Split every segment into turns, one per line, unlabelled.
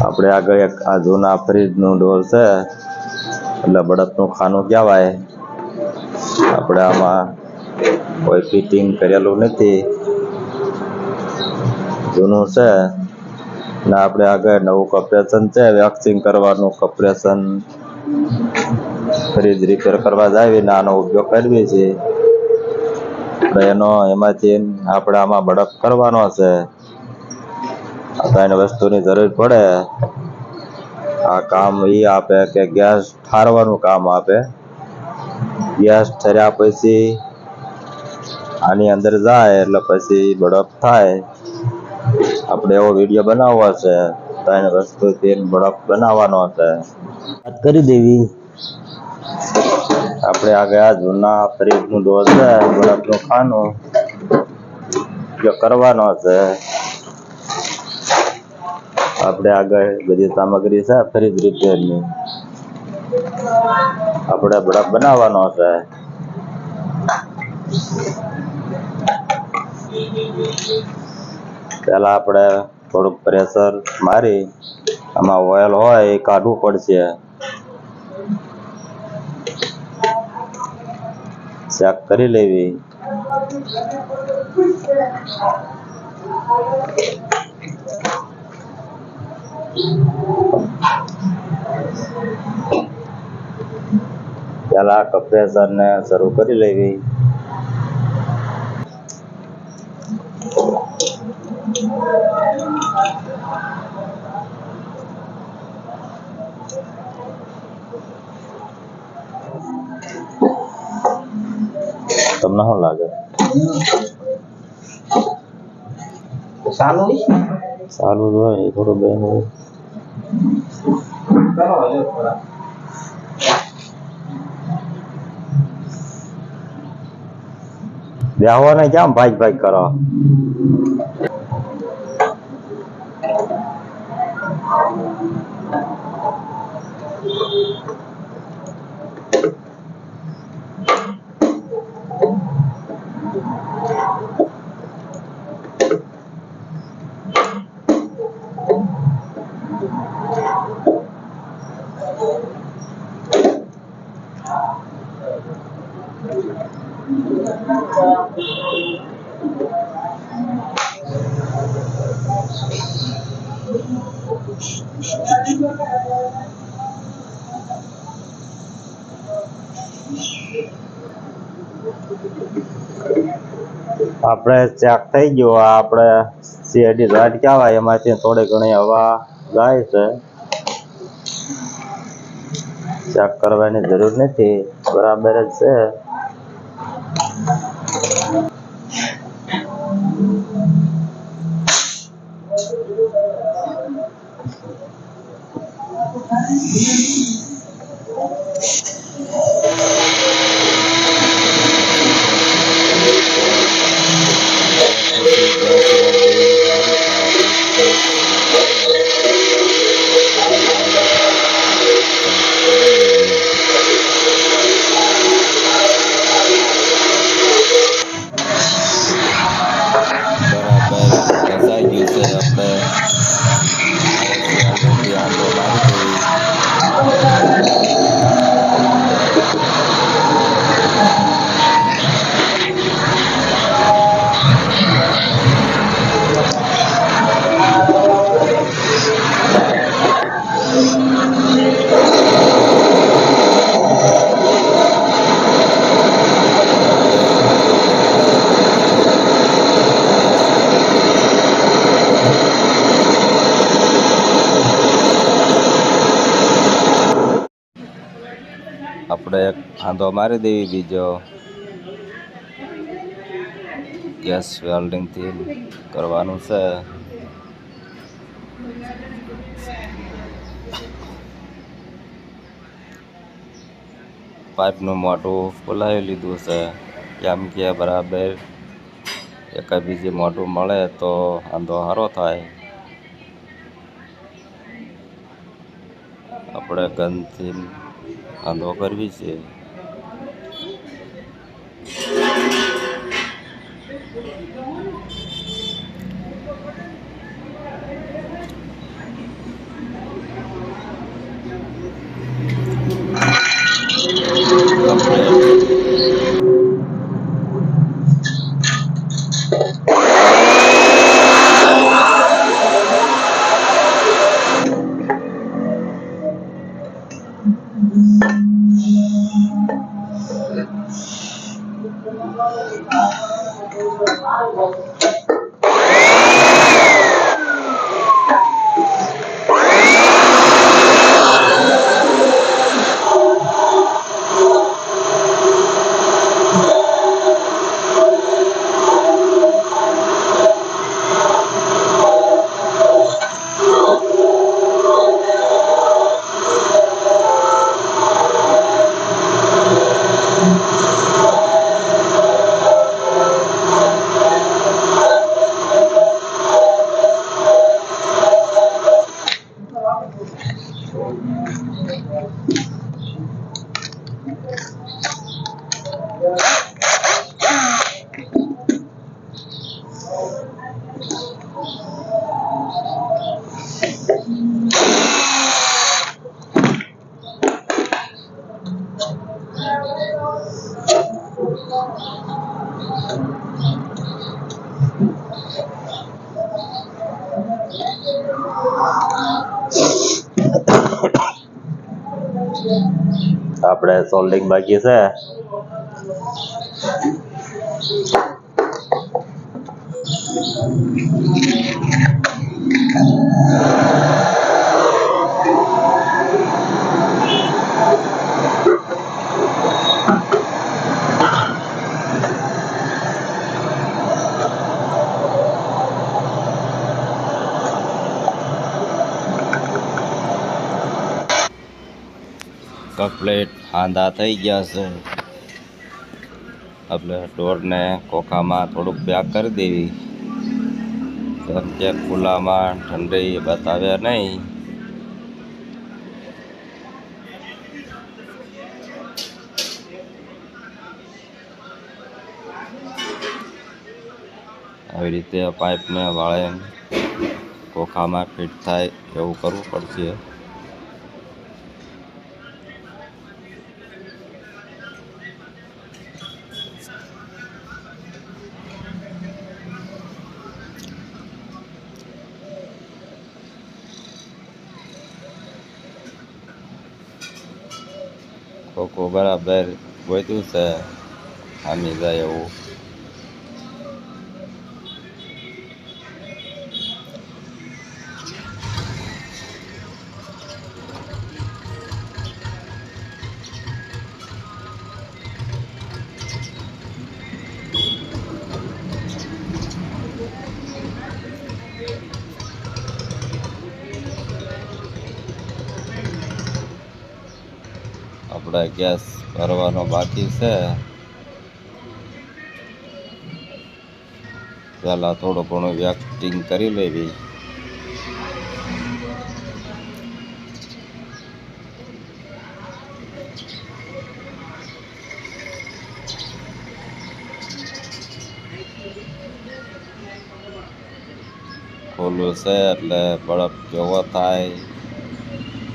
આપણે આગળ એક આ જૂના ફ્રીજનું ડોર છે, એટલે બળદનું ખાનું કહેવાય. આપણે આમાં કોઈ ફિટિંગ કરેલું નથી, જૂનું છે. ને આપણે આગળ નવું કમ્પ્રેશન છે, વેક્સિંગ કરવાનું કમ્પ્રેશન. ફ્રીજ રિપેર કરવા જાવી ને આનો ઉપયોગ કરવી છે. એમાંથી આપણે આમાં બળદ કરવાનો છે. આ ત્રણ વસ્તુની જરૂર પડે. આ કામ ઈ આપે કે ગેસ ઠારવાનું કામ આપે. ગેસ ઠર્યા પછી આની અંદર જાય એટલે પછી બળદ થાય. આપણે એવો વિડીયો બનાવવો છે. ત્રણ વસ્તુથી બળદ બનાવવાનો છે. વાત કરી દેવી. આપણે આગળ આ જૂના ફ્રીજનું ડોર છે, બળદનું ખાનું ઉપયોગ કરવાનો છે. આપણે આગળ બધી સામગ્રી છે ફ્રીજ રિપેરની. આપણે બળદ બનાવવાનો છે. પહેલા આપણે થોડુંક પ્રેશર મારી આમાં ઓઇલ હોય એ કાઢવું પડશે. ચેક કરી લેવી. પહેલા કમ્પ્રેસરને શરૂ કરી લેવી. તમને શું લાગે? ચાલુ જ હોય થોડું બેન હોય. બેહવાને કેમ ભાઈ કરો? આપણે ચેક થઈ ગયો. આપણે સીઆઈડી રાઈડ કહેવાય, એમાંથી થોડી ઘણી હવા જાય છે. ચેક કરવાની જરૂર નથી, બરાબર જ છે. બરાબર ઘસાઈ ગયું છે. આપણે વેલ્ડિંગથી આંધો મારી દેવી. આપણે એક આંધો મારી દેવી. બીજો ગેસ વેલ્ડિંગથી કરવાનું છે. પાઇપનું મોઢું ખોલાવી લીધું છે, કેમ કે બરાબર એક બીજી મોઢું મળે તો આંધો સારો થાય. આપણે ગનથી આંધો કરવી છે. આપણે સોલ્ડિંગ બાકી છે. કમ્પ્લીટ હાંધા થઈ ગયા છે. આપણે ઢોરને કોખામાં થોડુંક પેક કરી દેવી, કેમ કે ખુલ્લામાં ઠંડી બતાવે નહીં. આવી રીતે પાઇપને વાળે કોખામાં ફિટ થાય એવું કરવું પડશે. ખોખું બરાબર ગોત્યું છે, ખામી જાય એવું. આપણે ગેસ ભરવાનો બાકી છે. પહેલાં થોડું ઘણું વેક્ટિંગ કરી લેવી. ખોલું છે એટલે બરફ કેવો થાય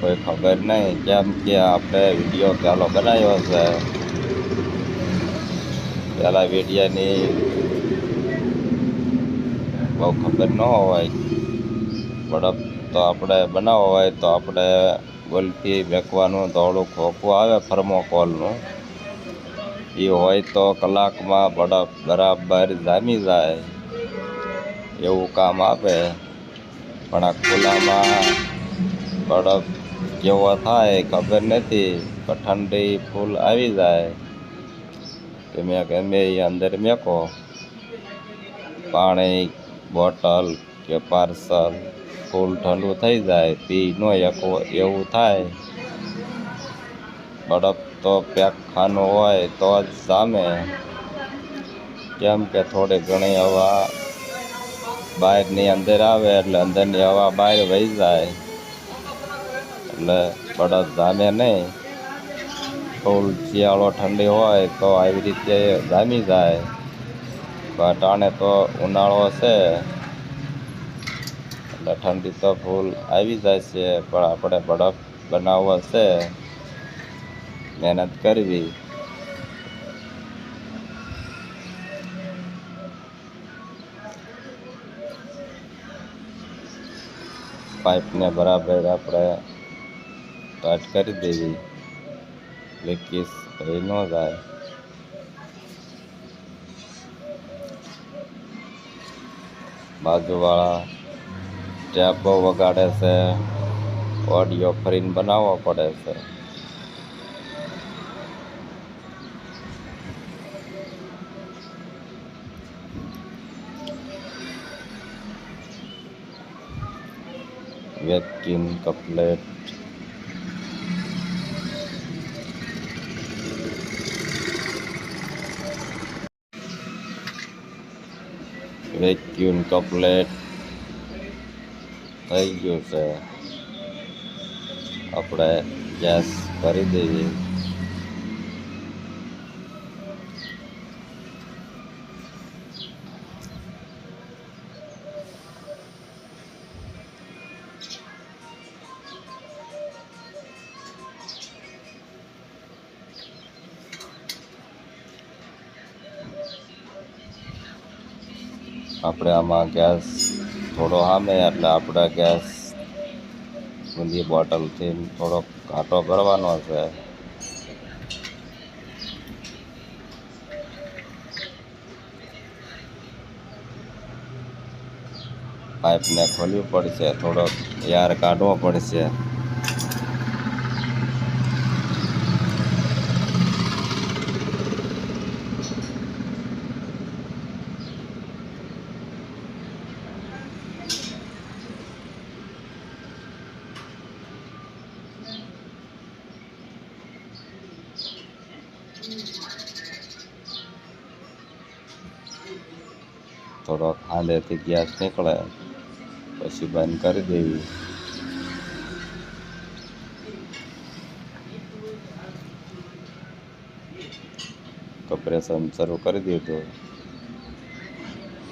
કોઈ ખબર નહીં, કેમ કે આપણે વિડીયો પહેલો બનાવ્યો છે. પહેલા વિડીયોની બહુ ખબર ન હોય. બરફ તો આપણે બનાવવો હોય તો આપણે ગોલથી મેકવાનું ધોળું ખોખું આવે થર્મોકોલનું, એ હોય તો કલાકમાં બરફ બરાબર જામી જાય એવું કામ આપે. પણ આ ખુલ્લામાં બરફ કેવો થાય ખબર નથી, પણ ઠંડી ફૂલ આવી જાય. તમે ગમે એ અંદર મેકો, પાણી બોટલ કે પાર્સલ ફૂલ ઠંડુ થઈ જાય, પી ન એવું થાય. બરફ તો પેક ખાનું હોય તો જ જામે, કેમ કે થોડી ઘણી હવા બહારની અંદર આવે એટલે અંદરની હવા બહાર વહી જાય, એટલે બરફ જામે નહીં. ફૂલ શિયાળો ઠંડી હોય તો આવી રીતે જામી જાય. અટાણે તો ઉનાળો છે એટલે ઠંડી તો ફૂલ આવી જાય છે, પણ આપણે બરફ બનાવવો છે, મહેનત કરવી. પાઇપને બરાબર આપણે ટાઈટ કરી દેવી, લીકેજ રહી ન જાય. બાજુવાળા ટેપ બહુ વગાડે છે, ઓડિયો ફરીને બનાવવો પડે છે. Vacuum complete. વેક્યુમ કમ્પ્લીટ થઈ ગયું છે. આપણે ગેસ ભરી દઈએ. આપણે આમાં ગેસ થોડો સામે એટલે આપણે ગેસ ઊંધી બોટલથી થોડોક ઘાટો કરવાનો છે. પાઇપને ખોલવી પડશે, થોડોક યાર કાઢવો પડશે. થોડોક હાંધેથી ગેસ નીકળે પછી બંધ કરી દેવી. કમ્પ્રેશન શરૂ કરી દીધું.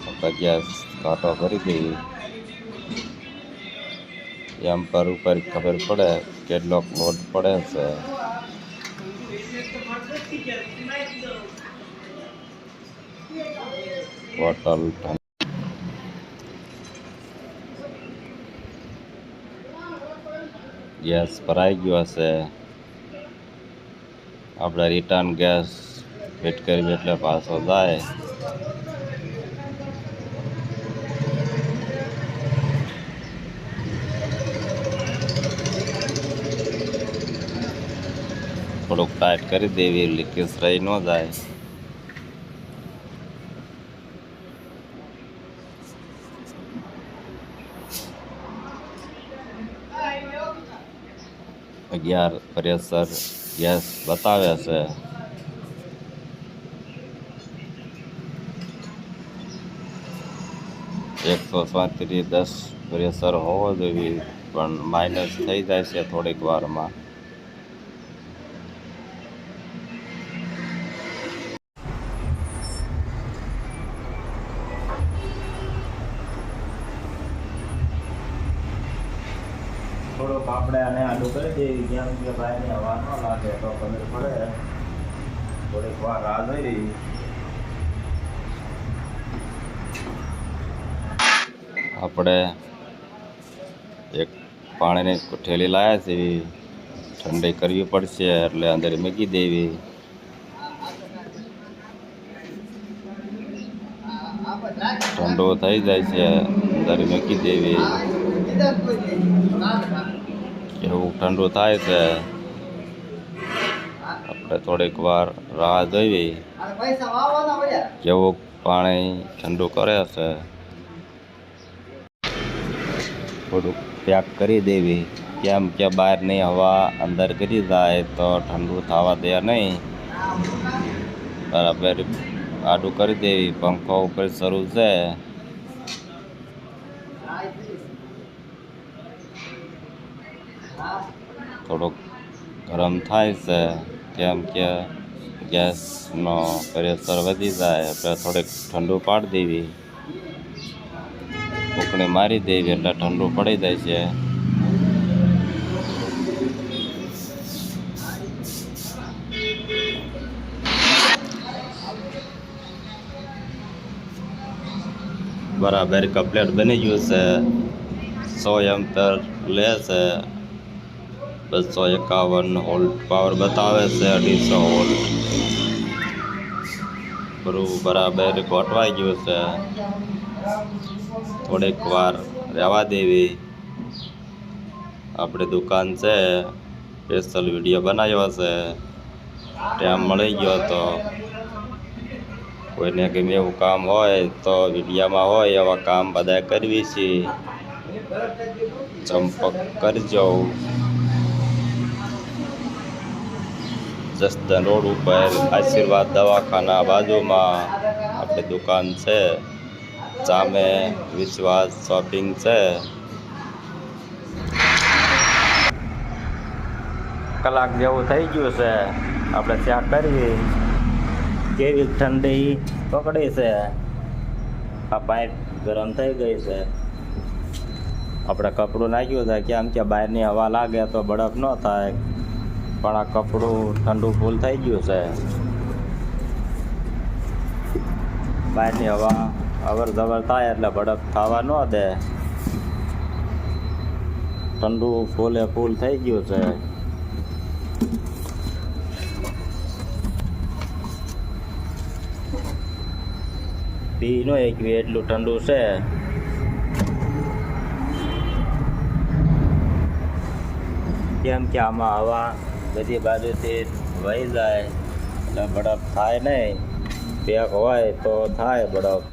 આપણે ગેસ ઘાટો કરી દેવી. એમ પર ઉપર ખબર પડે કેટલોક લોડ પડે છે. બોટલ ગેસ ભરાઈ ગયો છે. આપણે રિટર્ન ગેસ ફિટ કરવી એટલે પાછો જાય. થોડુંક ટાઈટ કરી દેવી, લીકેજ રહી ન જાય. અગિયાર પ્રેશર ગેસ બતાવે છે. -10 પ્રેશર હોવો જોઈએ, પણ માઇનસ થઈ જાય છે થોડીક વારમાં. થોડુંક આપણે આને આડું કરી દઈએ, જેમ કે ભાઈને હવા ન લાગે તો ખબર પડે. થોડીક વાર રાહ જોઈ. આપણે એક પાણીની ઠેલી લાવ્યા છે, ઠંડી કરવી પડશે એટલે અંદર મૂકી દેવી. ઠંડો થઈ જાય છે, અંદર મૂકી દેવી. એવું ઠંડુ થાય છે, આપણે થોડીક વાર રાહ જોઈ. કેવું પાણી ઠંડુ કરે છે. થોડુંક પેક કરી દેવી, કેમ કે બહારની હવા અંદર કરી જાય તો ઠંડુ થવા દે નહીં. બરાબર આડું કરી દેવી. પંખો ઉપર શરૂ છે. થોડુંક ગરમ થાય છે, કેમ કે ગેસનો પ્રેશર વધી જાય એટલે થોડીક ઠંડુ પાડી દેવી. ઉકળી મારી દેવી એટલે ઠંડુ પડી જાય છે. બરાબર કમ્પ્લીટ બની ગયું છે. 100 એમ્પીયર લે છે. 251 વોલ્ટ પાવર બતાવે છે. 250 વોલ્ટ પૂરું બરાબર ગોઠવાઈ ગયું છે. થોડીક વાર રહેવા દેવી. આપણી દુકાન છે, સ્પેશિયલ વિડીયો બનાવ્યો છે. ટાઈમ મળી ગયો તો કોઈને ગમે એવું કામ હોય તો વિડીયામાં હોય એવા કામ બધા કરવી છે. સંપર્ક કરજો. જસદણ રોડ ઉપર આશીર્વાદ દવાખાના બાજુમાં આપણી દુકાન છે. સામે વિશ્વાસ શોપિંગ છે. કલાક જેવું થઈ ગયું છે. આપણે ચેક કરવી કેવી ઠંડી પકડી છે. આ પાઇપ ગરમ થઈ ગઈ છે. આપણે કપડું નાખ્યું છે, કેમ કે બહારની હવા લાગે તો બરફ ન થાય, પણ આ કપડું ઠંડુ ફૂલ થઈ ગયું છે. બહારની હવા અવર જવર થાય એટલે બરફ થવા ન દે. ઠંડુ ફૂલે ફૂલ થઈ ગયું છે. પી નો એકવી એટલું ઠંડુ છે. કેમ કે આમાં હવા બધી બાજુથી વહી જાય એટલે બરફ થાય નહીં. પેક હોય તો થાય બરફ.